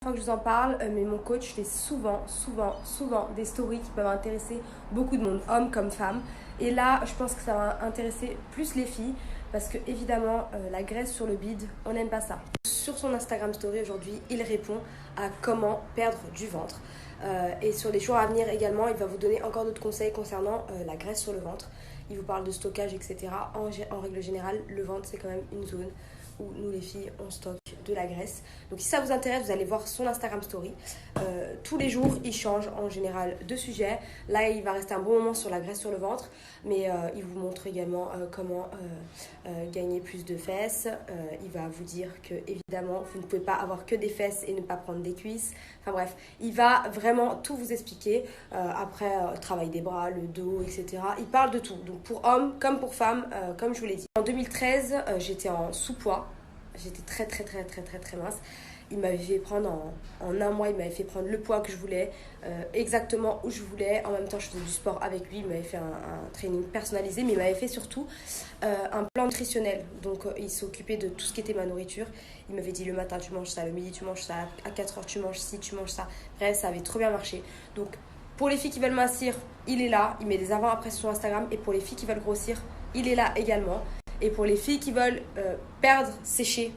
Fois que je vous en parle, mais mon coach fait souvent des stories qui peuvent intéresser beaucoup de monde, hommes comme femmes. Et là, je pense que ça va intéresser plus les filles parce que évidemment, la graisse sur le bide, on n'aime pas ça. Sur son Instagram story aujourd'hui, il répond à comment perdre du ventre. Et sur les jours à venir également, il va vous donner encore d'autres conseils concernant la graisse sur le ventre. Il vous parle de stockage, etc. En règle générale, le ventre, c'est quand même une zone où nous les filles, on stocke de la graisse. Donc si ça vous intéresse, vous allez voir son Instagram story. Tous les jours, il change en général de sujet. Là, il va rester un bon moment sur la graisse sur le ventre, mais il vous montre également comment gagner plus de fesses. Il va vous dire que, évidemment, vous ne pouvez pas avoir que des fesses et ne pas prendre des cuisses. Enfin bref, il va vraiment tout vous expliquer. Après, travail des bras, le dos, etc. Il parle de tout. Donc pour hommes comme pour femmes, comme je vous l'ai dit. En 2013, j'étais en sous-poids. J'étais très mince. Il m'avait fait prendre en un mois, il m'avait fait prendre le poids que je voulais, exactement où je voulais. En même temps, je faisais du sport avec lui. Il m'avait fait un training personnalisé, mais il m'avait fait surtout un plan nutritionnel. Donc, il s'occupait de tout ce qui était ma nourriture. Il m'avait dit le matin, tu manges ça, le midi, tu manges ça, à 4 heures, tu manges ci, tu manges ça. Bref, ça avait trop bien marché. Donc, pour les filles qui veulent mincir, il est là. Il met des avant-après sur Instagram. Et pour les filles qui veulent grossir, il est là également. Et pour les filles qui veulent perdre, sécher,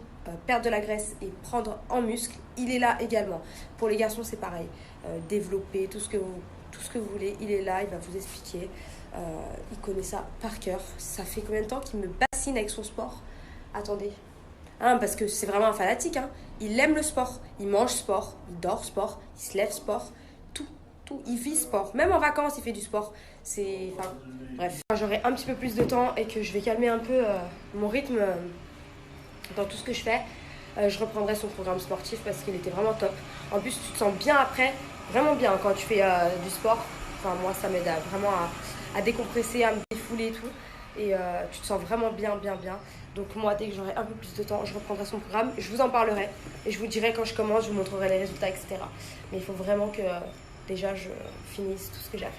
perdre de la graisse et prendre en muscle, il est là également. Pour les garçons, c'est pareil. Développer, tout ce que vous voulez, il est là, il va vous expliquer. Il connaît ça par cœur. Ça fait combien de temps qu'il me bassine avec son sport? Attendez. Parce que c'est vraiment un fanatique. Il aime le sport. Il mange sport, il dort sport, il se lève sport. Tout, il vit sport. Même en vacances, il fait du sport. Bref. Quand j'aurai un petit peu plus de temps et que je vais calmer un peu mon rythme dans tout ce que je fais, je reprendrai son programme sportif parce qu'il était vraiment top. En plus, tu te sens bien après, vraiment bien quand tu fais du sport. Enfin, moi, ça m'aide vraiment à décompresser, à me défouler et tout. Et tu te sens vraiment bien. Donc moi, dès que j'aurai un peu plus de temps, je reprendrai son programme. Je vous en parlerai et je vous dirai quand je commence, je vous montrerai les résultats, etc. Mais il faut vraiment que déjà je finisse tout ce que j'ai à faire.